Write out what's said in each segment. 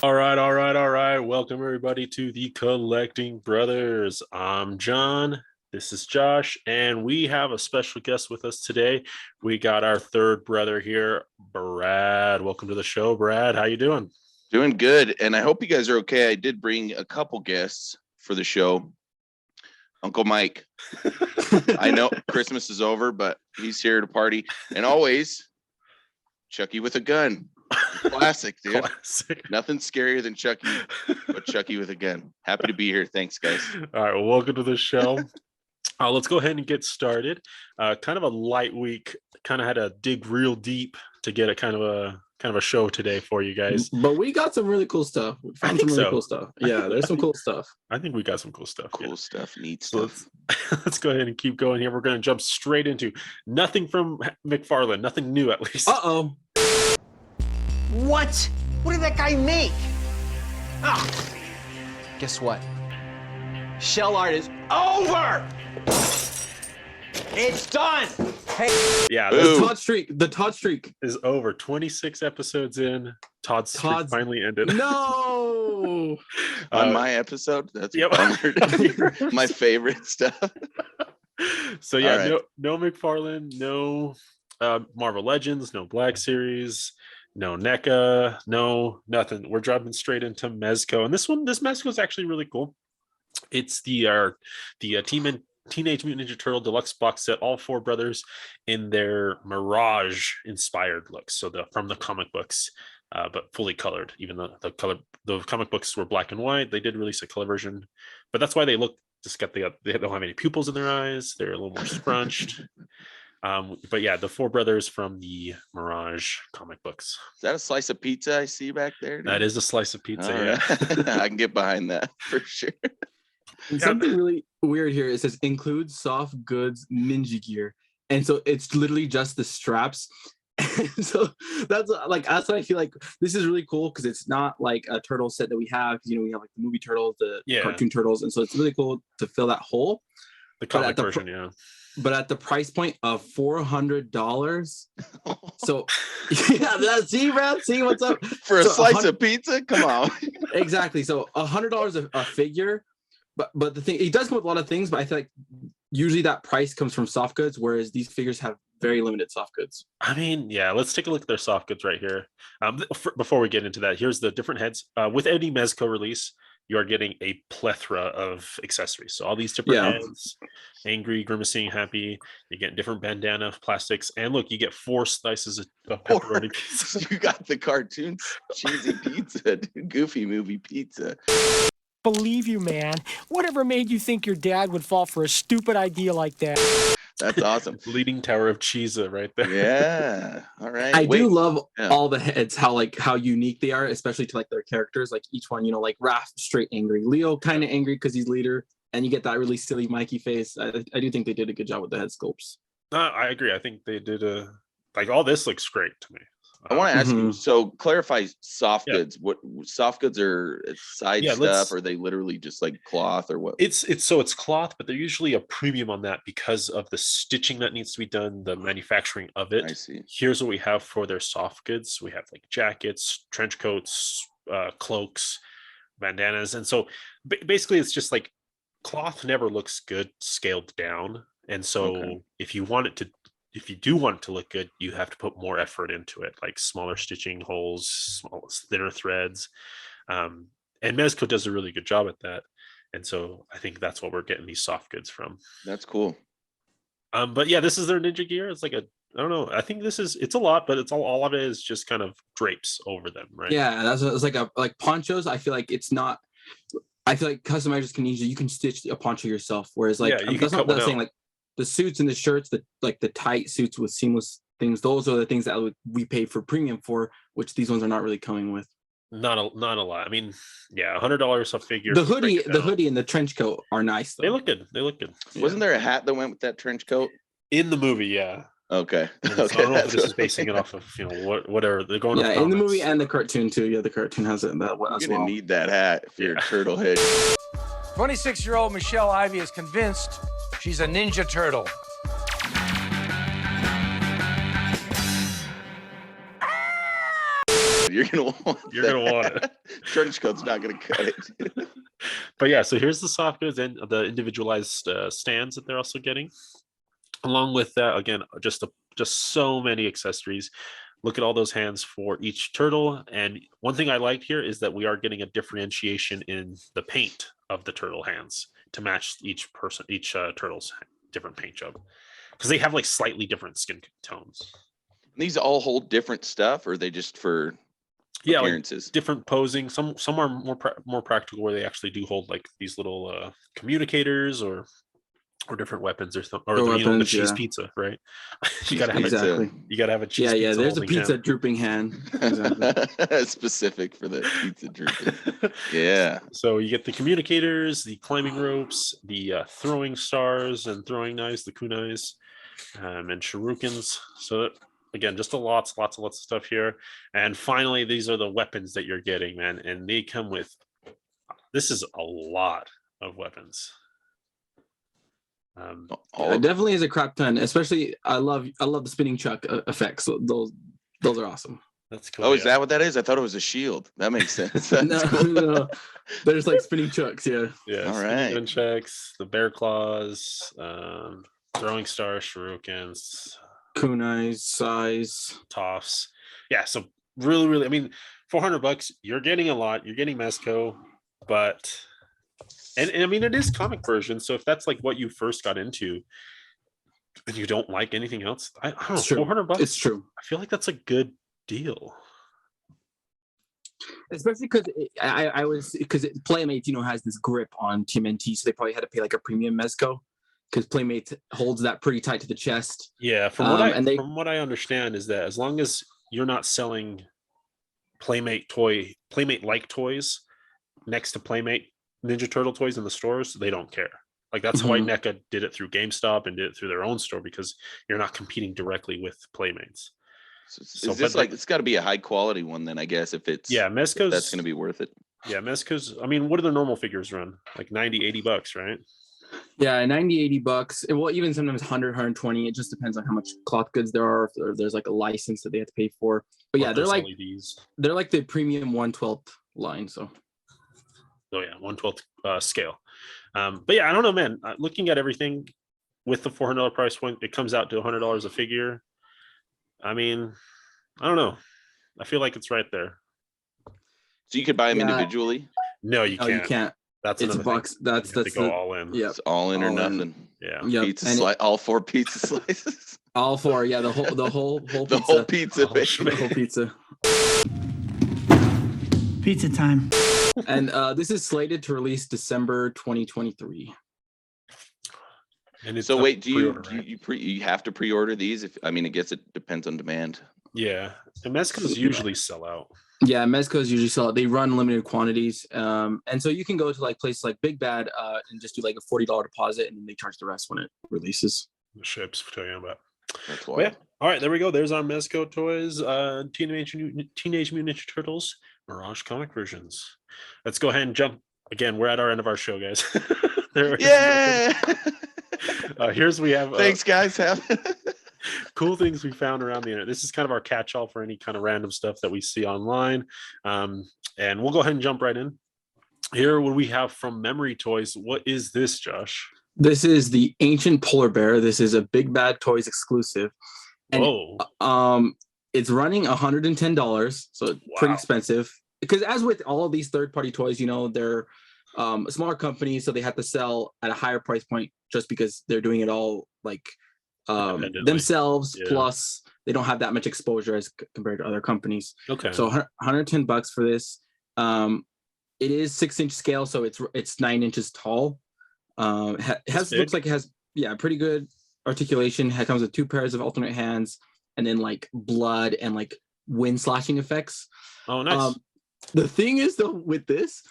All right. Welcome everybody to the Collecting Brothers. I'm John. This is Josh, and we have a special guest with us today. We got our third brother here, Brad. Welcome to the show, Brad. How you doing? Doing good, and I hope you guys are okay. I did bring a couple guests for the show. Uncle Mike. I know Christmas is over, but he's here to party. And always, Chucky with a gun. Classic, dude. Classic. Nothing scarier than Chucky, but Chucky with a gun. Happy to be here. Thanks, guys. All right, well, welcome to the show. Let's go ahead and get started. Kind of a light week. Kind of had to dig real deep to get a kind of a show today for you guys. But we got some really cool stuff. We found some really cool stuff. Yeah, there's some cool stuff. I think we got some cool stuff. Cool stuff, neat So stuff. let's go ahead and keep going here. We're going to jump straight into nothing from McFarlane, nothing new at least. Uh-oh. What? What did that guy make? Ah, guess what? Shell art is over. It's done. Hey. Yeah, The Todd streak is over. 26 episodes in. Todd's streak finally ended. No. On my episode, that's yep. My favorite stuff. So yeah, right. no McFarlane, no Marvel Legends, no Black Series, no NECA, no nothing. We're dropping straight into Mezco, and this Mezco is actually really cool. It's the Teenage Mutant Ninja Turtle deluxe box set, all four brothers in their Mirage inspired looks. So from the comic books, but fully colored. Even though the comic books were black and white, they did release a color version. But that's why they look they don't have any pupils in their eyes. They're a little more scrunched. But yeah, the four brothers from the Mirage comic books. Is that a slice of pizza I see back there? That is a slice of pizza. Right. I can get behind that for sure. And something really weird here. It says includes soft goods ninja gear. And so it's literally just the straps. And so that's what I feel like this is really cool because it's not like a turtle set that we have. You know, we have like the movie turtles, the cartoon turtles. And so it's really cool to fill that hole. The comic version, yeah. But at the price point of $400, so yeah, see what's up for a slice of pizza. Come on, exactly. So $100 a figure, but the thing, it does come with a lot of things. But I feel like usually that price comes from soft goods, whereas these figures have very limited soft goods. I mean, yeah, let's take a look at their soft goods right here. Before we get into that, here's the different heads. With any Mezco release, you are getting a plethora of accessories. So all these different heads, angry, grimacing, happy. You get different bandana plastics. And look, you get 4 slices of pepperoni pizza. You got the cartoon cheesy pizza, Goofy movie pizza. Believe you, man. Whatever made you think your dad would fall for a stupid idea like that? That's awesome. Leading Tower of Cheese right there. Yeah. All right. I do love all the heads, how unique they are, especially to like their characters. Like each one, you know, like Raph, straight angry. Leo, kind of angry because he's leader. And you get that really silly Mikey face. I do think they did a good job with the head sculpts. I agree. I think they did all this looks great to me. I want to ask you, so clarify soft goods. What soft goods are side stuff? Or are they literally just like cloth or what? It's cloth, but they're usually a premium on that because of the stitching that needs to be done, the manufacturing of it. I see. Here's what we have for their soft goods. We have like jackets, trench coats, cloaks, bandanas. And so basically it's just like cloth never looks good scaled down. And so if you do want it to look good, you have to put more effort into it, like smaller stitching holes, thinner threads. And Mezco does a really good job at that. And so I think that's what we're getting these soft goods from. That's cool. But yeah, this is their ninja gear. It's like I don't know. I think it's a lot, but it's all of it is just kind of drapes over them, right? Yeah, it's like ponchos. I feel like customizers can you can stitch a poncho yourself. Whereas like that's not what I'm saying. Like the suits and the shirts, the tight suits with seamless things, those are the things that we pay for premium for, which these ones are not really coming with. Not a lot. I mean, yeah, $100 a figure. The hoodie and the trench coat are nice, though. They look good. Wasn't there a hat that went with that trench coat? In the movie, yeah. Okay. So I don't know if this is basing it off of, whatever. They're going in the movie and the cartoon, too. Yeah, the cartoon has it. You're going to need that hat if you're a turtle head. 26-year-old Michelle Ivy is convinced she's a Ninja Turtle. You're gonna want. You're gonna want it. Trench coat's not gonna cut it. But yeah, so here's the soft goods and the individualized stands that they're also getting. Along with that, again, just so many accessories. Look at all those hands for each turtle. And one thing I liked here is that we are getting a differentiation in the paint of the turtle hands to match each turtle's different paint job, because they have like slightly different skin tones. These all hold different stuff, or are they just for appearances? Like different posing. Some are more practical, where they actually do hold like these little communicators or different weapons or something, or the cheese pizza, right? You gotta have a cheese pizza. Yeah, there's a pizza hand. drooping hand. Exactly. Specific for the pizza drooping. Yeah. So you get the communicators, the climbing ropes, the throwing stars and throwing knives, the kunais, and shurikens. So again, just lots of stuff here. And finally, these are the weapons that you're getting, man, and they come with. This is a lot of weapons. It definitely is a crap ton. Especially, I love the spinning chuck effects. So those are awesome. That's cool. Oh, is that what that is? I thought it was a shield. That makes sense. No. There's like spinning chucks. Yeah. Yeah. All right. Nunchucks, the bear claws, throwing star shurikens, kunais, size, toffs. Yeah. So really, I mean, $400, you're getting a lot. You're getting Mezco, but. And I mean, it is comic version. So if that's like what you first got into and you don't like anything else, I don't know, $400. It's true. I feel like that's a good deal. Especially because Playmates, has this grip on TMNT, so they probably had to pay like a premium Mezco because Playmates holds that pretty tight to the chest. Yeah, from what I understand is that as long as you're not selling Playmate like toys next to Playmate Ninja Turtle toys in the stores, they don't care. Like that's why NECA did it through GameStop and did it through their own store, because you're not competing directly with Playmates. So is this it's got to be a high quality one then, I guess, if Mezco's, that's going to be worth it. Yeah, Mezco's, I mean, what do the normal figures run? Like $90-$80, right? Yeah, $90-$80. Well, even sometimes 100-120. It just depends on how much cloth goods there are, or there's like a license that they have to pay for. But yeah, they're like LEDs. They're like the premium 1/12 line. So. Oh yeah, 1/12 scale. But yeah, I don't know, man. Looking at everything with the $400 price point, it comes out to $100 a figure. I mean, I don't know. I feel like it's right there. So you could buy them individually? No, you can't. You can't. That's it's a box. That's go all in. Yeah, it's all in or nothing. Yeah. Yep. All 4 pizza slices. All 4. Yeah, the whole pizza. The whole pizza. The whole pizza. Pizza time. And this is slated to release December 2023. And so wait, do you have to pre-order these? I guess it depends on demand. Yeah, and Mezco's usually sell out. Yeah, Mezco's usually sell out. They run limited quantities, and so you can go to like places like Big Bad and just do like a $40 deposit, and then they charge the rest when it releases. The ships for talking about. That's why. Yeah. All right, there we go. There's our Mezco toys. Teenage Mutant Ninja Turtles Mirage comic versions. Let's go ahead and jump. Again, we're at our end of our show, guys. Here's we have. Thanks, guys. Cool things we found around the internet. This is kind of our catch-all for any kind of random stuff that we see online. And we'll go ahead and jump right in. Here, what we have from Memory Toys. What is this, Josh? This is the Ancient Polar Bear. This is a Big Bad Toys exclusive. And, it's running $110, so it's pretty expensive. Because as with all of these third-party toys, they're smaller companies, so they have to sell at a higher price point just because they're doing it all like themselves. Yeah. Plus, they don't have that much exposure as compared to other companies. Okay. So $110 for this. It is 6-inch scale, so it's 9 inches tall. Looks like it has pretty good articulation. It comes with 2 pairs of alternate hands, and then like blood and like wind slashing effects. Oh, nice. The thing is though, with this,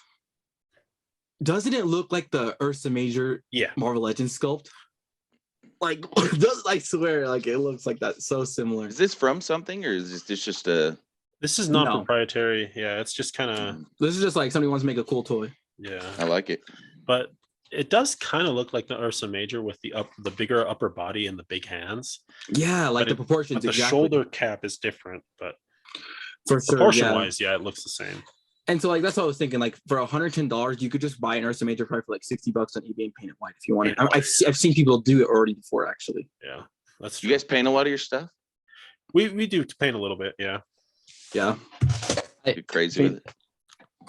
doesn't it look like the Ursa Major Marvel Legends sculpt? Like, I swear, like it looks like that. So similar. Is this from something, or is this just a? This is not proprietary. Yeah, it's just kind of. This is just like somebody wants to make a cool toy. Yeah, I like it. But it does kind of look like the Ursa Major with the bigger upper body and the big hands. Yeah, like the proportions. The shoulder cap is different, but For sure. Proportion Yeah. wise, yeah, it looks the same. And so like that's what I was thinking. Like for $110, you could just buy an Ursa Major card for like $60 on eBay and paint it white if you want it. I've seen people do it already before, actually. Yeah, that's true. You guys paint a lot of your stuff? We do paint a little bit, yeah. Yeah. You're crazy with it.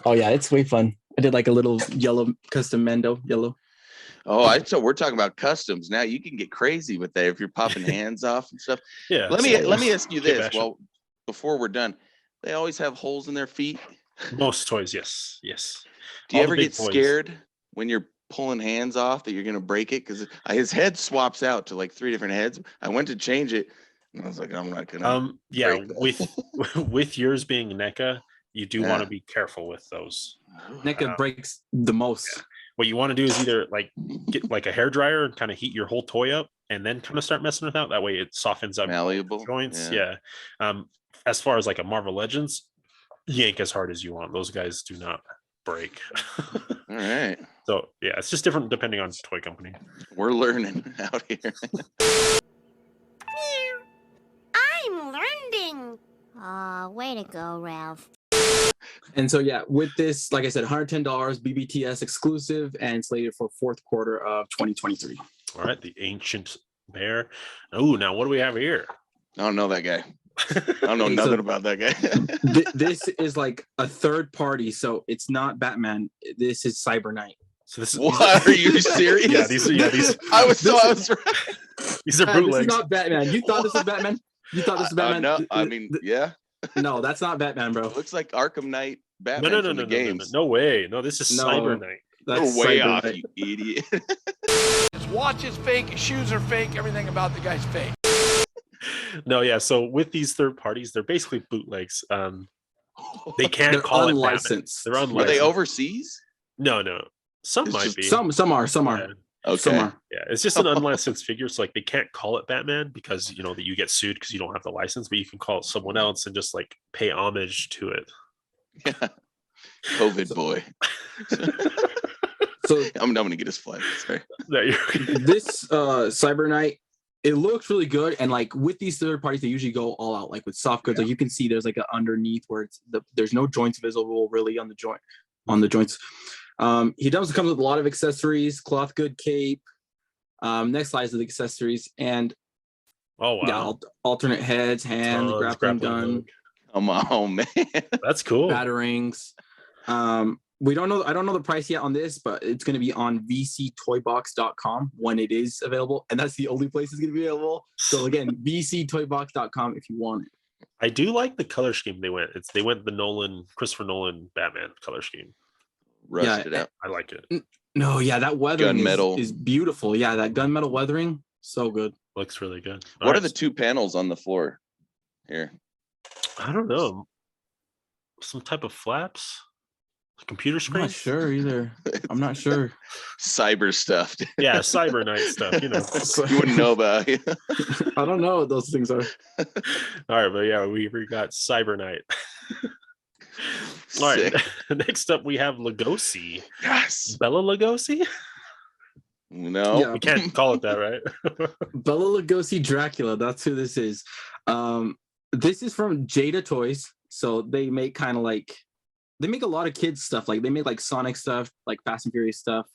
Oh yeah, it's way fun. I did like a little yellow custom Mendo yellow. Oh, so we're talking about customs now. You can get crazy with that if you're popping hands off and stuff. Yeah. Let me ask you this. Bashing. Well, before we're done, they always have holes in their feet. Most toys, yes. Do you All the ever big get toys. scared when you're pulling hands off that you're gonna break it? Because his head swaps out to like 3 different heads. I went to change it, and I was like, I'm not gonna. Yeah, break that. with yours being NECA, you do want Yeah. to be careful with those. NECA breaks the most. What you want to do is either like get like a hair dryer and kind of heat your whole toy up, and then kind of start messing with that. That way, it softens up Malleable joints. Yeah. As far as like a Marvel Legends, yank as hard as you want. Those guys do not break. All right, So yeah, it's just different depending on toy company. we're learning out here. I'm learning. Aw, way to go, Ralph. And so yeah, with this, like I said, $110 BBTS exclusive and slated for fourth quarter of 2023. All right, the Ancient Bear. Oh, now what do we have here? I don't know that guy. I don't know So- nothing about that guy. This is like a third party, so it's not Batman. This is Cyber Knight. So this is What? Are you serious? Yeah, these I was right. these are This is bootlegs. not Batman. You thought this was Batman? You thought this was Batman? No, I mean, yeah. No, that's not Batman, bro. It looks like Arkham Knight No, Batman no, from the no, games. no way. No, this is No. Cyber Knight. That's You're way Cyber off, Knight. you idiot. His watch is fake, his shoes are fake, everything about the guy's fake. No, yeah. So with these third parties, they're basically bootlegs. They can't They're call it Batman. unlicensed. They're Are unlicensed. they overseas? No. Some It's might just be. Some are. Yeah. Okay. Some are. Yeah, it's just an unlicensed figure, so like they can't call it Batman because you know that you get sued because you don't have the license, but you can call it someone else and just like pay homage to it. Yeah. COVID boy. So I'm gonna get his flag. Sorry. No, you're- this Cyber Knight, it looks really good, and like with these third parties, they usually go all out. Like with soft goods, like you can see there's like an underneath where it's there's no joints visible really on the joints. He does come with a lot of accessories, cloth good cape. Next slide is the accessories, and oh wow, yeah, alternate heads, hands, Tons, grappling gun, hook. Come on, man. That's cool. batarangs. We don't know. I don't know the price yet on this, but it's going to be on vctoybox.com when it is available, and that's the only place it's going to be available. So again, vctoybox.com if you want it. I do like the color scheme they went. They went the Christopher Nolan Batman color scheme. Rusted out. I like it. No, yeah, that weathering Gunmetal. is beautiful. Yeah, that gunmetal weathering, so good. Looks really good. What are the two panels on the floor here? I don't know. Some type of flaps? Computer I'm screen? not sure either. I'm not sure. Cyber stuff. Yeah, Cyber Knight stuff, you know. You wouldn't know about it. I don't know what those things are. All right, but yeah, we got Cyber Knight. All right, Sick. next up we have Lugosi. Yes. Bella Lugosi? No. Yeah. We can't call it that, right? Bela Lugosi Dracula. That's who this is. This is from Jada Toys. So they make kind of like they make a lot of kids stuff. Like they make like Sonic stuff, like Fast and Furious stuff.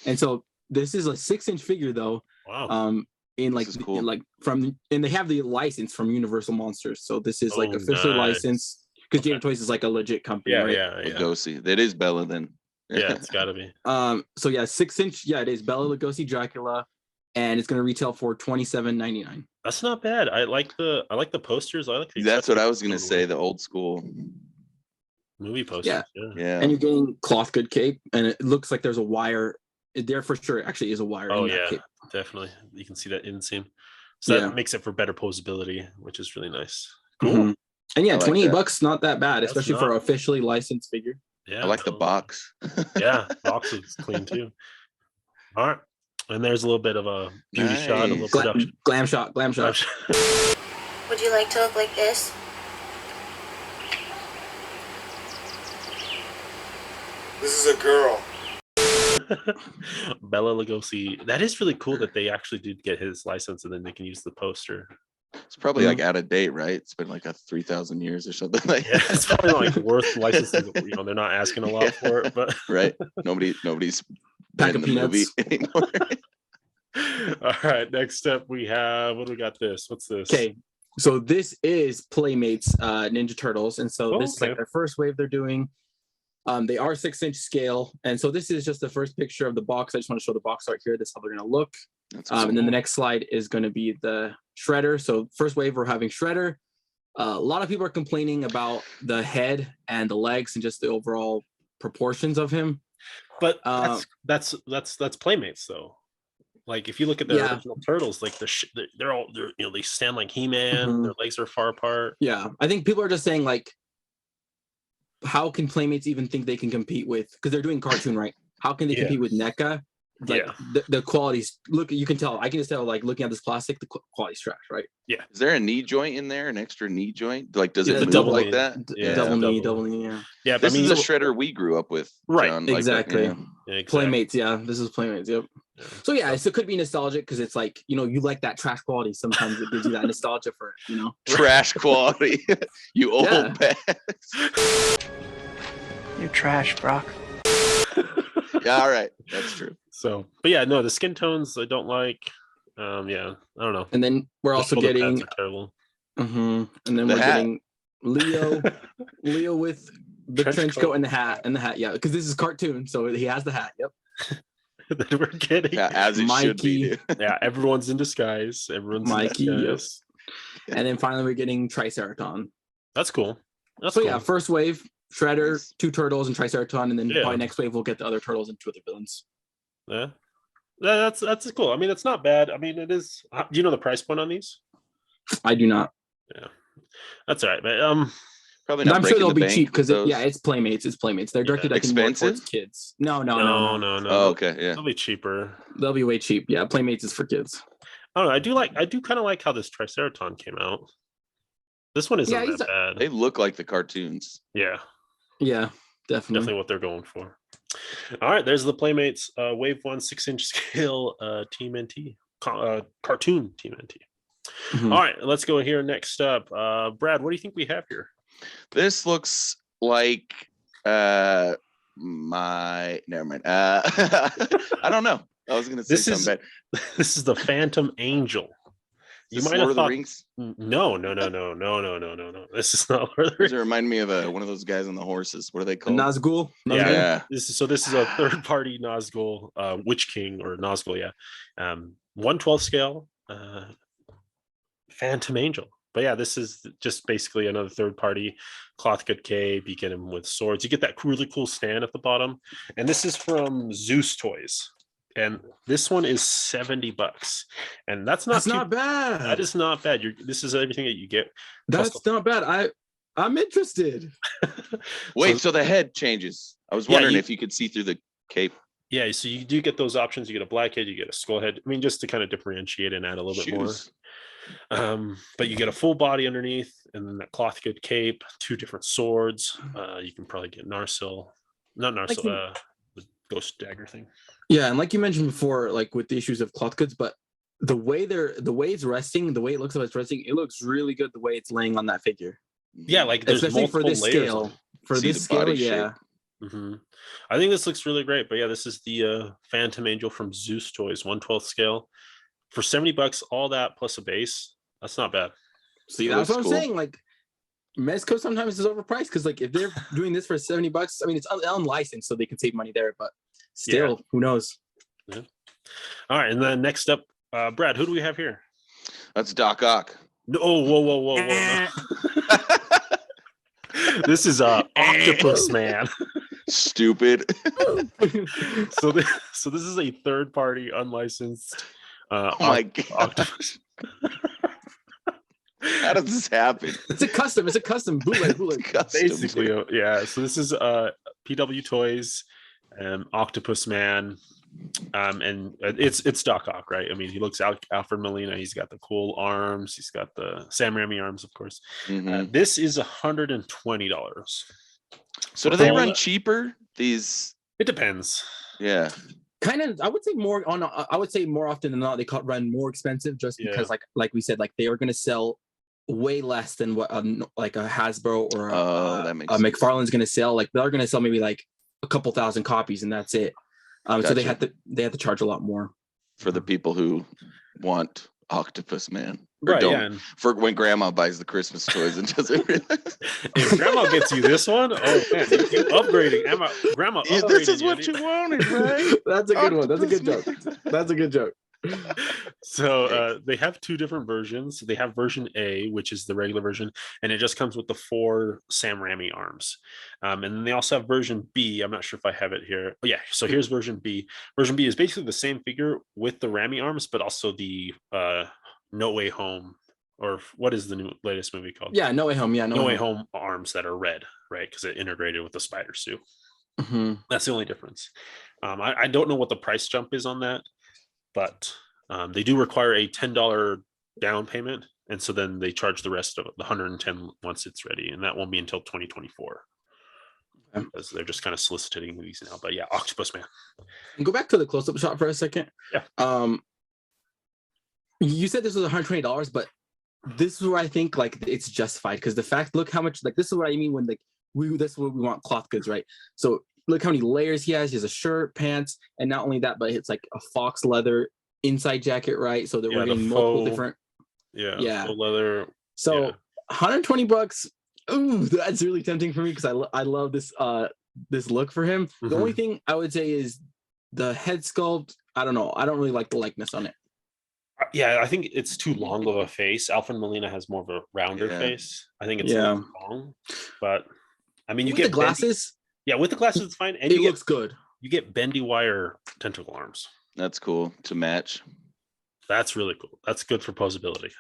And so this is a 6-inch figure though. Wow. This is cool. And they have the license from Universal Monsters. So this is like Oh, officially nice. licensed because Okay. Jada Toys is like a legit company, Yeah, right? yeah. Lugosi. That is Bella then. Yeah, it's gotta be. So yeah, 6-inch. Yeah, it is Bela Lugosi Dracula, and it's gonna retail for $27.99. That's not bad. I like the posters. I like the That's what I was accessories. gonna say. The old school. Movie posters. Yeah. Yeah. And you're getting cloth good cape, and it looks like there's a wire there for sure. Actually, is a wire. Oh in that yeah, cape. definitely. You can see that inseam. So Yeah. that makes it for better posability, which is really nice. Cool. Mhm. And yeah, I like 28 that. bucks, not that bad, That's especially for not- an officially licensed figure. Yeah. I like the totally. box. Yeah, box is clean too. All right. And there's a little bit of a beauty shot, a little Nice. production. Glam shot. Would you like to look like this? This is a girl. Bella Lugosi. That is really cool that they actually did get his license and then they can use the poster. It's probably like out of date, right? It's been like 3,000 years or something like Yeah, that. it's probably like worth licensing. You know, they're not asking a lot for it, but right. Nobody's Pack in of the movie peanuts. anymore. all right. Next up, we have what do we got? This. What's this? Okay, so this is Playmates Ninja Turtles, and so Oh, this is like okay. their first wave they're doing. They are 6-inch scale, and so this is just the first picture of the box. I just want to show the box art here. This is how they're going to look. That's And then the next slide is going to be the Shredder. So first wave, we're having Shredder. A lot of people are complaining about the head and the legs and just the overall proportions of him. But that's Playmates though. Like if you look at the original Turtles, like they're you know, they stand like He-Man. Their legs are far apart. Yeah, I think people are just saying like, how can Playmates even think they can compete with? Because they're doing cartoon, right? How can they compete with NECA? Like the quality's look, you can tell. I can just tell, like looking at this plastic, the quality's trash, right? Yeah. Is there a knee joint in there? An extra kney joint? Like, does it move double like knee. that? Yeah, Double knee. Yeah, This but I mean, is a Shredder we grew up with, right? John. Exactly. Like, exactly. Playmates, yeah. This is Playmates, yep. So yeah, so it could be nostalgic because it's like, you know, you like that trash quality. Sometimes it gives you that nostalgia for it, you know. Trash quality. You old bags. You're trash, Brock. Yeah, all right. That's true. So, but yeah, no, the skin tones I don't like. Yeah, I don't know. And then we're also getting terrible. And then we're getting Leo with the trench coat and the hat yeah, because this is cartoon, so he has the hat. Yep. Then we're getting as it Mikey. should be. Yeah, everyone's in disguise. Everyone's Mikey. in Yep. disguise. And then finally we're getting Triceraton. That's cool. That's so cool. yeah, first wave, Shredder, 2 turtles, and Triceraton, and then Yeah. probably next wave we'll get the other turtles and 2 other villains. Yeah. That's cool. I mean, it's not bad. I mean, it is. Do you know the price point on these? I do not. Yeah, that's all right. But probably not. I'm sure they'll be cheap because yeah, it's Playmates. It's Playmates. They're directed, I think, more towards kids. No. Oh, okay, yeah, they'll be cheaper. They'll be way cheap. Yeah, Playmates is for kids. I don't know. I do kind of like how this Triceraton came out. This one isn't that bad. They look like the cartoons. Yeah. Yeah, definitely what they're going for. All right, there's the Playmates Wave 1 6-inch scale Team NT cartoon Team NT. All right, let's go here next up. Brad, what do you think we have here? This looks like never mind. I don't know. I was gonna say something bad. This is the Phantom Angel. You might have thought, Rings? No. This is not Lord of the Rings. Does it remind me of one of those guys on the horses? What are they called? Nazgul. Yeah. This is a third-party Nazgul, Witch King or Nazgul. Yeah, 1/12 scale, Phantom Angel. But yeah, this is just basically another third-party cloth good cape. You get him with swords. You get that really cool stand at the bottom, and this is from Zeus Toys. And this one is $70, and that's not bad. That is not bad. This is everything that you get. That's not bad. I'm interested. Wait, so the head changes. I was wondering if you could see through the cape. Yeah, so you do get those options. You get a black head, you get a skull head. I mean, just to kind of differentiate and add a little bit more. But you get a full body underneath, and then that cloth good cape, 2 different swords. You can probably get Narsil, the ghost dagger thing. Yeah, and like you mentioned before, like with the issues of cloth goods, but the way it's resting, the way it looks like it's resting, it looks really good the way it's laying on that figure. Yeah, like there's especially for this scale. For this scale, yeah. Mm-hmm. I think this looks really great. But yeah, this is the Phantom Angel from Zeus Toys, 1/12 scale. For $70, all that plus a base, that's not bad. See, that's what I'm saying. Like Mezco sometimes is overpriced because like if they're doing this for $70, I mean it's unlicensed, so they can save money there, but still, who knows? Yeah. All right, and then next up, Brad, who do we have here? That's Doc Ock. Oh, whoa. No. This is Octopus Man. Stupid. So this is a third-party unlicensed oh my God. Octopus. How does this happen? It's a custom bootleg. Basically, yeah. So this is PW Toys, Octopus Man, and it's Doc Ock, right? I mean, he looks Alfred Molina. He's got the cool arms. He's got the Sam Raimi arms, of course. This is $120. So do they run cheaper? These? It depends. Yeah. kind of, I would say more on. I would say more often than not, they run more expensive just because, like we said, like they are going to sell way less than what like a Hasbro or that makes a McFarlane's going to sell. Like they're going to sell maybe like a couple thousand copies and that's it. So they Gotcha. have to charge a lot more for the people who want Octopus Man. Right, don't, yeah. For when grandma buys the Christmas toys and doesn't realize. If grandma gets you this one, oh man, you upgrading. Grandma upgrading. This is what you wanted, right? That's a good one. That's a good joke. That's a good joke. So they have two different versions. They have version A, which is the regular version, and it just comes with the 4 Sam Raimi arms. And then they also have version B. I'm not sure if I have it here. Oh, yeah, so here's version B. Version B is basically the same figure with the Raimi arms, but also the No Way Home, or what is the latest movie called? Yeah, No Way Home. Yeah, No Way Home arms that are red, right? Because it integrated with the spider suit. Mm-hmm. That's the only difference. I don't know what the price jump is on that, but they do require a $10 down payment, and so then they charge the rest of it, the $110 once it's ready, and that won't be until 2024. Because they're just kind of soliciting these now. But yeah, Octopus Man. Go back to the close-up shot for a second. Yeah. You said this was $120, but this is where I think like it's justified because the fact, look how much, like this is what I mean when like that's what we want cloth goods, right? So look how many layers he has. He has a shirt, pants, and not only that, but it's like a fox leather inside jacket, right? So that we're getting multiple different. Yeah. Full leather. So $120. Ooh, that's really tempting for me because I love this this look for him. The only thing I would say is the head sculpt. I don't know. I don't really like the likeness on it. Yeah, I think it's too long of a face. Alfred Molina has more of a rounder face. I think it's long, but I mean, you get the glasses. With the glasses, it's fine. And it looks good. You get bendy wire tentacle arms. That's cool to match. That's really cool. That's good for posability.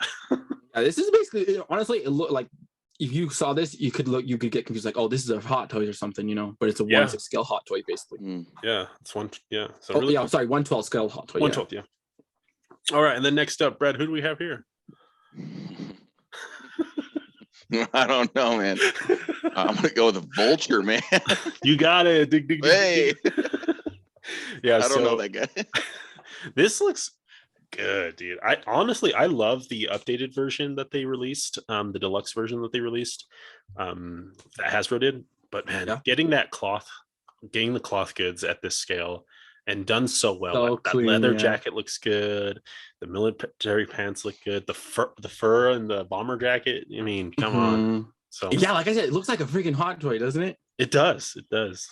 This is basically, honestly, it looked like if you saw this, you could get confused, like, oh, this is a Hot Toys or something, you know. But it's a 1/6 scale Hot Toy, basically. Yeah, it's one. Yeah. So really cool. Sorry, 1/12 scale Hot Toy. 1/12. Yeah. All right, and then next up, Brad, who do we have here? I don't know, man. I'm gonna go with the Vulture, man. You got it. Dig, dig, dig, hey. Yeah, I don't know that guy. This looks good, dude. I love the updated version that they released, the deluxe version that they released, that Hasbro did. But man, getting the cloth goods at this scale and done so well. So that clean, leather jacket looks good. The military pants look good. The fur and the bomber jacket. I mean, come on. So yeah, like I said, it looks like a freaking Hot Toy, doesn't it? It does. It does.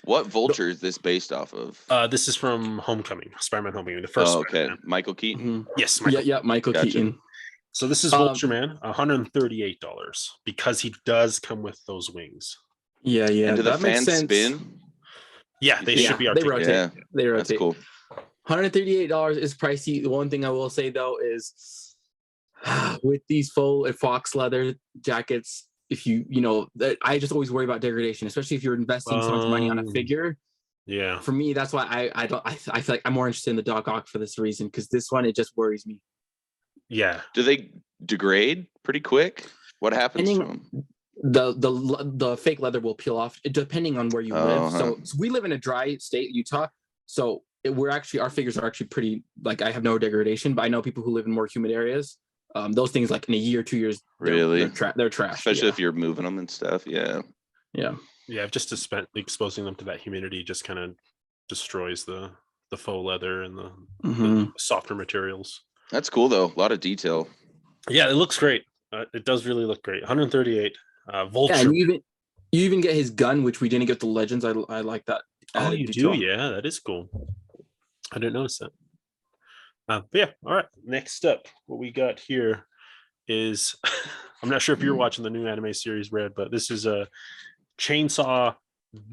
What Vulture is this based off of? This is from Homecoming, Spider-Man Homecoming, the first. Okay, Michael Keaton. Yes, Michael Keaton. So this is Vulture Man, $138 because he does come with those wings. Yeah. And do the that makes fans sense. spin? Yeah, they should be articulated. They rotate. They rotate. That's cool. $138 is pricey. The one thing I will say though is with these faux and fox leather jackets, if you know, I just always worry about degradation, especially if you're investing so much money on a figure. Yeah. For me, that's why I feel like I'm more interested in the Doc Ock for this reason, because this one, it just worries me. Yeah. Do they degrade pretty quick? What happens to them? The fake leather will peel off depending on where you live. So we live in a dry state, Utah. So our figures are actually pretty, like, I have no degradation, but I know people who live in more humid areas. Those things, like in a year, 2 years, they're trash. Especially if you're moving them and stuff. Yeah. Just exposing them to that humidity just kind of destroys the faux leather and the softer materials. That's cool though. A lot of detail. Yeah, it looks great. It does really look great. 138. Vulture. Yeah, and you even get his gun, which we didn't get the legends. I like that. Oh, you do? Yeah, that is cool. I didn't notice that. But yeah, all right. Next up, what we got here is I'm not sure if you're watching the new anime series, Red, but this is a Chainsaw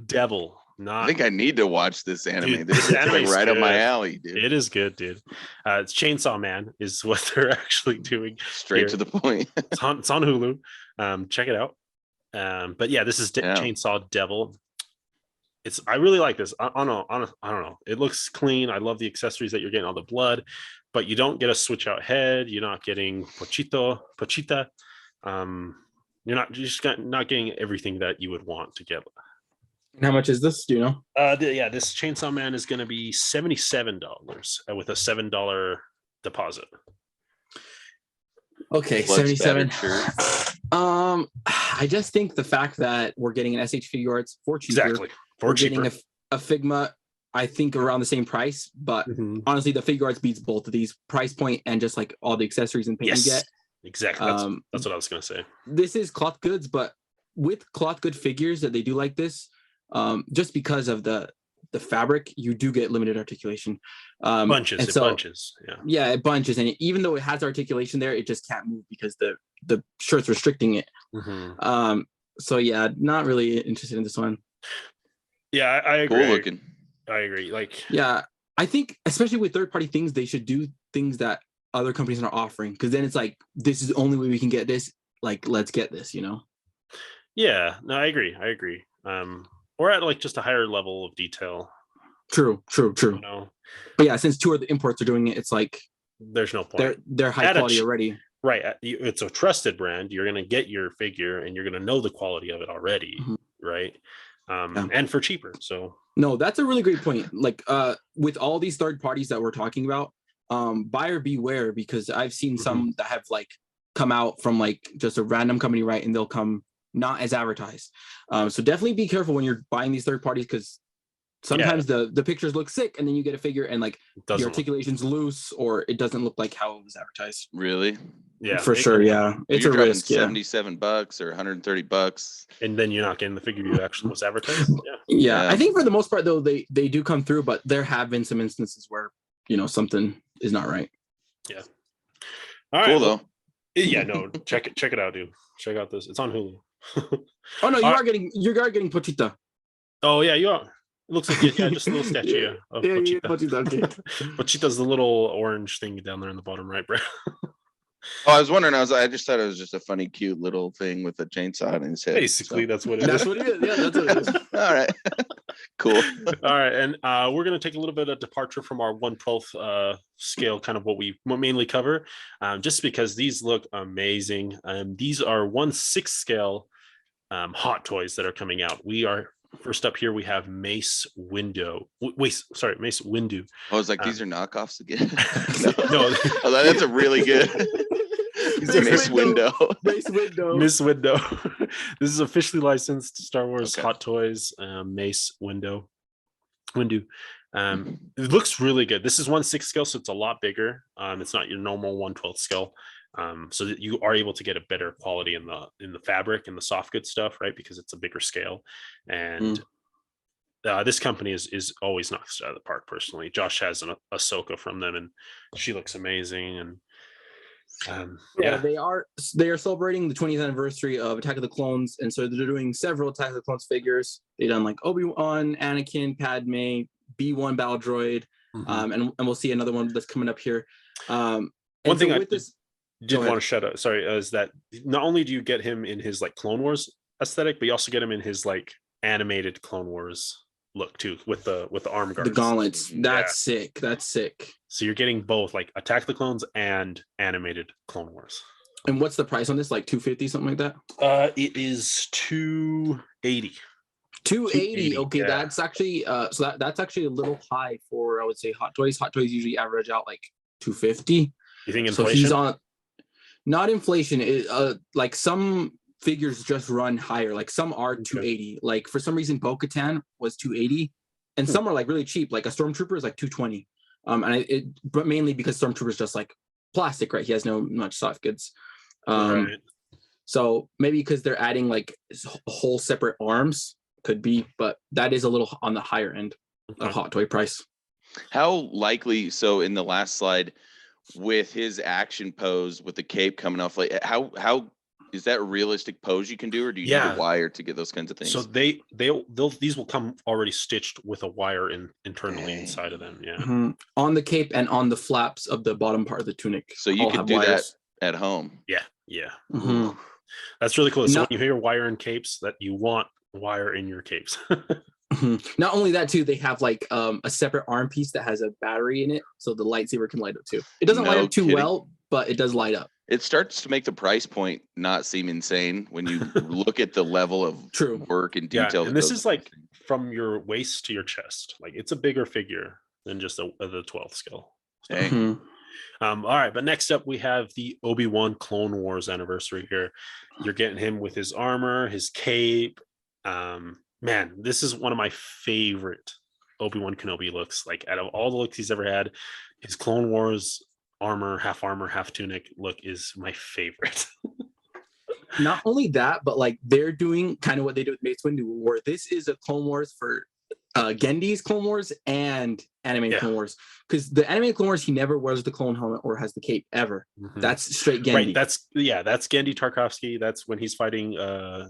Devil. I think I need to watch this anime. Dude, this is like right up my alley, dude. It is good, dude. It's Chainsaw Man is what they're actually doing. Straight to the point. It's on Hulu. Check it out. But yeah, this is Chainsaw Devil. I really like this. I don't know. It looks clean. I love the accessories that you're getting, all the blood, but you don't get a switch out head. You're not getting pochita. You're not getting everything that you would want to get. And how much is this? Do you know? This Chainsaw Man is going to be $77 with a $7 deposit. Okay, Blood 77. spattered I just think the fact that we're getting an SH Figure Arts for cheaper, Exactly. we're getting a Figma, I think around the same price, but honestly, the Figure Arts beats both of these price point and just like all the accessories and paint you get. Exactly. That's what I was going to say. This is cloth goods, but with cloth good figures that they do like this, just because of the fabric, you do get limited articulation. Bunches. Yeah, it bunches, and even though it has articulation there, it just can't move because the shirt's restricting it. So yeah, not really interested in this one. Yeah, I agree. Cool looking. I agree. Like, yeah, I think especially with third-party things, they should do things that other companies are offering, because then it's like, this is the only way we can get this. Like, let's get this, you know? Yeah, no, I agree. Or at like just a higher level of detail. True. You know? But yeah, since two of the imports are doing it, it's like there's no point. They're high quality already. Right. It's a trusted brand. You're gonna get your figure, and you're gonna know the quality of it already, right? And for cheaper. So no, that's a really great point. Like with all these third parties that we're talking about, buyer beware, because I've seen some that have like come out from like just a random company, right? And they'll come not as advertised. So definitely be careful when you're buying these third parties, because sometimes the pictures look sick, and then you get a figure and like the articulation's loose, or it doesn't look like how it was advertised. Really? Yeah, for sure. Yeah, it's a risk. $77 or $130, and then you're not getting the figure you actually was advertised. Yeah. I think for the most part though, they do come through, but there have been some instances where, you know, something is not right. Yeah. All right. Cool though. Yeah. No. Check it out, dude. Check out this. It's on Hulu. Oh no, you are getting Pochita. Oh yeah, you are. It looks like just a little statue of Pochita. Pochita. Okay. Pochita's the little orange thing down there in the bottom right, bro. I was wondering. I just thought it was just a funny, cute little thing with a chainsaw in his head. Basically, that's what it is. That's what it is. Yeah, that's what it is. All right. Cool. All right, and we're going to take a little bit of departure from our 1/12 scale, kind of what we mainly cover, just because these look amazing. These are 1/6 scale Hot Toys that are coming out. We are first up here. We have Mace Windu. Mace Windu. I was like, these are knockoffs again. No, that's a really good. Mace Windu. Miss Windu. This is officially licensed Star Wars Hot Toys. Mace Windu. It looks really good. This is 1/6 scale, so it's a lot bigger. It's not your normal 1/12 scale. So that you are able to get a better quality in the fabric and the soft good stuff, right? Because it's a bigger scale. And this company is always knocks it out of the park. Personally, Josh has an Ahsoka from them, and she looks amazing. And they are celebrating the 20th anniversary of Attack of the Clones, and so they're doing several Attack of the Clones figures. They've done like Obi-Wan, Anakin, Padme, B1 Battle Droid, and we'll see another one that's coming up here. One thing I did want to shout out, is that not only do you get him in his like Clone Wars aesthetic, but you also get him in his like animated Clone Wars look too, with the arm guards, the gauntlets. That's sick. So you're getting both like Attack the Clones and animated Clone Wars. And what's the price on this? Like $250, something like that? It is $280. $280. Okay, yeah. That's actually that's actually a little high for, I would say, Hot Toys. Hot Toys usually average out like $250. You think inflation? So he's on, not inflation. Like some figures just run higher. Like some are $280. Like for some reason, Bo-Katan was $280, and some are like really cheap. Like a Stormtrooper is like $220. But mainly because Stormtrooper is just like plastic, right? He has no much soft goods. Right. So maybe because they're adding like whole separate arms, could be, but that is a little on the higher end of Hot Toy price. How likely? So in the last slide, with his action pose with the cape coming off, like how is that a realistic pose you can do, or do you need a wire to get those kinds of things? So these will come already stitched with a wire internally inside of them. Yeah, on the cape and on the flaps of the bottom part of the tunic. So you could do wires. That at home. Yeah. That's really cool. So when you hear wire in capes, that you want wire in your capes. Not only that too, they have like a separate arm piece that has a battery in it, so the lightsaber can light up too. It doesn't light up too well, but it does light up. It starts to make the price point not seem insane when you look at the level of work and detail. And this is like from your waist to your chest. Like it's a bigger figure than just the 12th scale. So, Dang. all right, but next up we have the Obi-Wan Clone Wars anniversary here. You're getting him with his armor, his cape. Man, this is one of my favorite Obi-Wan Kenobi looks. Like out of all the looks he's ever had, his Clone Wars armor, half tunic look is my favorite. Not only that, but like they're doing kind of what they do with Mace Windu, where this is a Clone Wars for Gendy's Clone Wars and animated Clone Wars. Because the animated Clone Wars, he never wears the clone helmet or has the cape ever. That's straight Gendy. Right. That's Gendy Tarkovsky. That's when he's fighting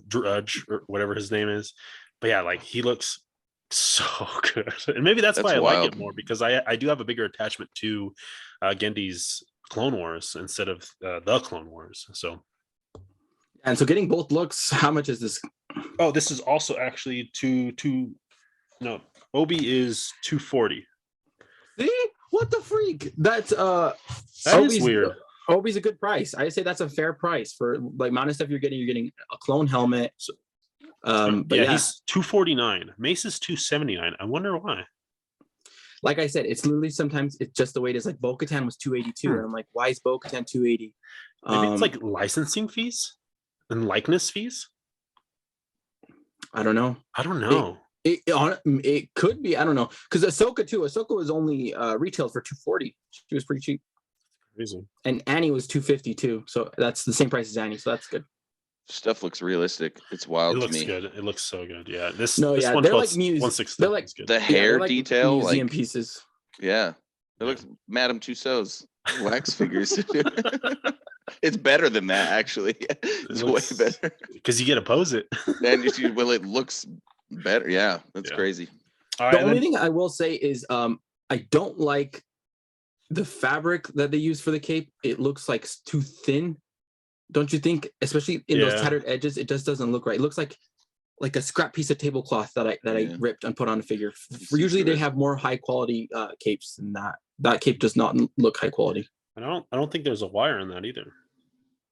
Drudge or whatever his name is. But yeah, like he looks so good. And maybe that's why I like it more, because I do have a bigger attachment to Gendy's Clone Wars instead of the Clone Wars. So getting both looks, how much is this? Oh, this is also actually Obi is $240. See, what the freak? That is weird. Obi's a good price. I say that's a fair price for like amount of stuff you're getting. You're getting a clone helmet. But he's $249. Mace is $279. I wonder why. Like I said, it's literally sometimes it's just the way it is. Like Bo-Katan was $282, and I'm like, why is Bo-Katan $280? Maybe it's like licensing fees and likeness fees. I don't know. It could be. I don't know, because Ahsoka too. Ahsoka was only retailed for $240. She was pretty cheap. Crazy. And Annie was $250 too. So that's the same price as Annie. So that's good. Stuff looks realistic. It's wild to me. It looks good. It looks so good. Yeah. This they're like they're like good. The hair detail, museum pieces. Yeah, it looks Madame Tussauds wax figures. It's better than that, actually. It's way better because you get to pose it. And it looks better. Yeah, that's crazy. The only thing I will say is I don't like the fabric that they use for the cape. It looks like too thin. Don't you think? Especially in those tattered edges, it just doesn't look right. It looks like a scrap piece of tablecloth that I ripped and put on a figure. Usually they have more high quality capes than that. That cape does not look high quality. I don't think there's a wire in that either.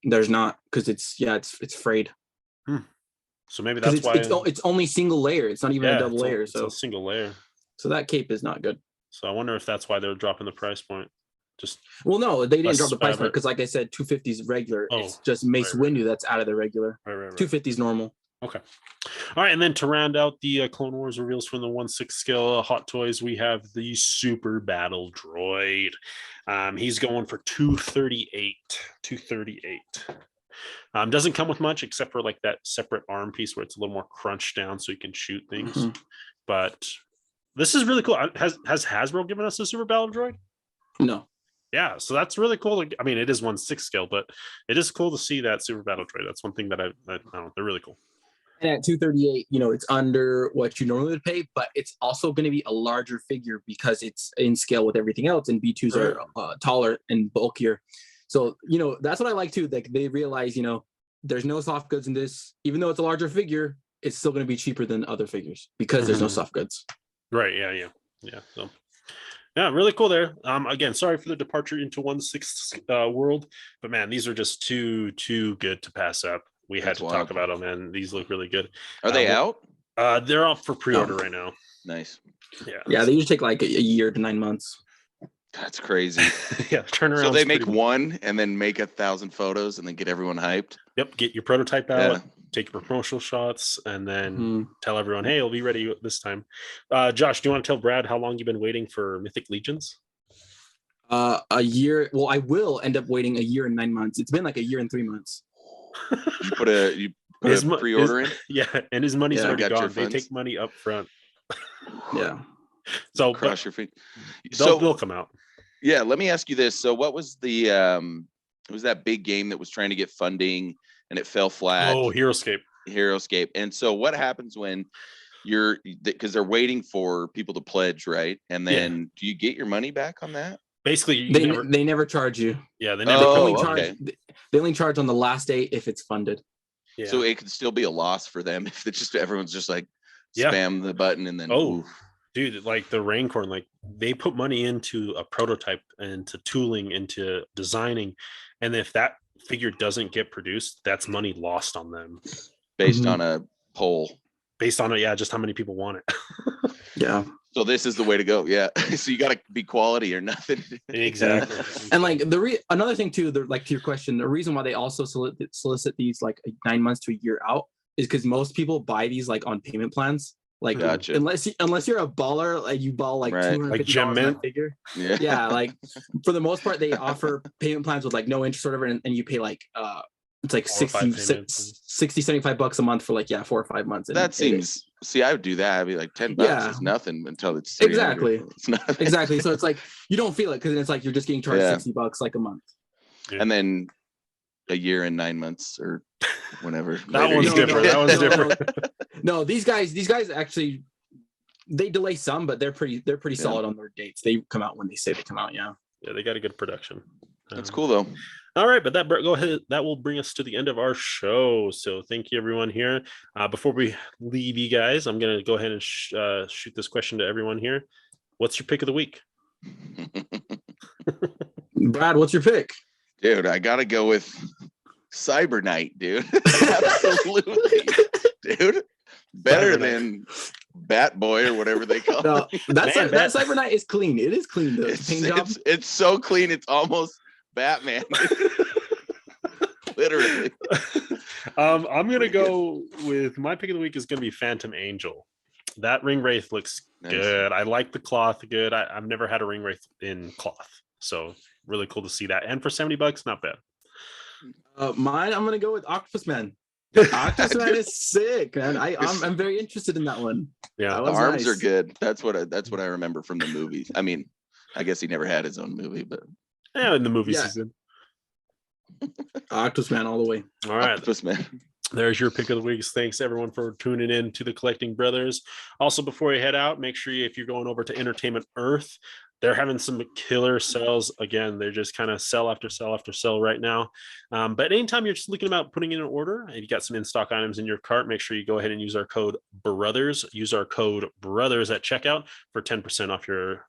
There's not, because it's frayed. So maybe that's why it's only single layer. It's not even a double layer. So it's a single layer. So that cape is not good. So I wonder if that's why they're dropping the price point. No, they didn't drop the price point because, like I said, 250 is regular. It's just Mace Windu that's out of the regular. Right. 250 is normal. Okay. All right, and then to round out the Clone Wars reveals from the 1/6 scale Hot Toys, we have the Super Battle Droid. He's going for $238. Doesn't come with much except for like that separate arm piece where it's a little more crunched down so you can shoot things. But this is really cool. Has Hasbro given us a Super Battle Droid? No. Yeah, so that's really cool. Like, I mean, it is 1/6 scale, but it is cool to see that Super Battle Droid. That's one thing that I don't know, they're really cool. And at $238, it's under what you normally would pay, but it's also going to be a larger figure because it's in scale with everything else, and B2s are taller and bulkier. So, that's what I like too. Like they realize, there's no soft goods in this. Even though it's a larger figure, it's still going to be cheaper than other figures because there's no soft goods. Right. Yeah. So. Yeah, really cool there. Again, sorry for the departure into 1/6 world, but man, these are just too good to pass up. We had to talk about them, and these look really good. Are they out? They're out for pre-order right now. Nice. Yeah, they usually take like a year to 9 months. That's crazy. Yeah, turnaround. So they make one and then make 1,000 photos and then get everyone hyped. Yep, get your prototype out, take your promotional shots, and then tell everyone, hey, it'll be ready this time. Josh, do you want to tell Brad how long you've been waiting for Mythic Legions? A year. Well, I will end up waiting a year and 9 months. It's been like a year and 3 months. You put a pre-order in? Yeah, and his money's already gone. They take money up front. Yeah. So cross your feet. They'll come out. Yeah, let me ask you this. So what was the it was that big game that was trying to get funding and it fell flat? Oh, Heroescape. And so what happens when because they're waiting for people to pledge, right? And then do you get your money back on that? Basically, they never charge you. Yeah, they never charge. They only charge on the last day if it's funded. Yeah. So it could still be a loss for them if it's just everyone's just like spam the button and then dude, like the Raincorn, like they put money into a prototype, into tooling, into designing, And if that figure doesn't get produced, that's money lost on them based on a poll. Based on it, yeah, just how many people want it. Yeah. So this is the way to go. Yeah. So you got to be quality or nothing. Exactly. And like another thing too, like to your question, the reason why they also solicit these like 9 months to a year out is because most people buy these like on payment plans. Like Gotcha. unless you're a baller, like you ball like Right. $250 on that figure. Yeah. Yeah, like for the most part, they offer payment plans with like no interest or whatever, and you pay like it's like 60, 75 bucks a month for like 4 or 5 months. And that seems. See, I would do that. I'd be like $10 is nothing until it's 300. Exactly. It's not exactly. So it's like you don't feel it because it's like you're just getting charged $60 like a month. And then a year and 9 months or whenever. That one's different. That one's different. No, these guys actually they delay some, but they're pretty solid on their dates. They come out when they say they come out. Yeah. Yeah, they got a good production. That's cool though. All right, but go ahead. That will bring us to the end of our show. So thank you everyone here. Before we leave you guys, I'm gonna go ahead and shoot this question to everyone here. What's your pick of the week? Brad, what's your pick? Dude, I gotta go with Cyber Knight, dude. Absolutely, dude. Better than Bat Boy or whatever they call it. That Cyber Knight is clean. It is clean though. It's so clean. It's almost Batman. Literally. I'm gonna go with my pick of the week is gonna be Phantom Angel. That ring wraith looks good. I like the cloth good. I've never had a ring wraith in cloth, so really cool to see that. And for $70, not bad. Mine, I'm gonna go with Octopus Man. Octopus Man is sick, man. I'm very interested in that one. Yeah, the arms are good. That's what I remember from the movie. I mean, I guess he never had his own movie, but in the movie season. Octopus Man all the way. All right. Octopus Man. There's your pick of the week. Thanks everyone for tuning in to the Collecting Brothers. Also, before you head out, make sure if you're going over to Entertainment Earth, they're having some killer sales. Again, they're just kind of sell after sell after sell right now. But anytime you're just looking about putting in an order and you got some in-stock items in your cart, make sure you go ahead and use our code BROTHERS. Use our code BROTHERS at checkout for 10% off your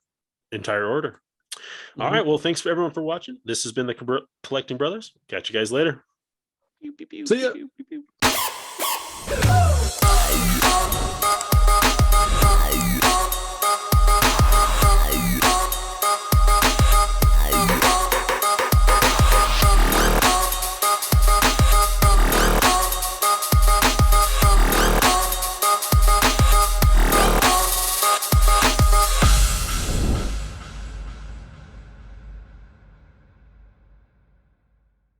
entire order. All right. Well, thanks for everyone for watching. This has been the Collecting Brothers. Catch you guys later. See ya.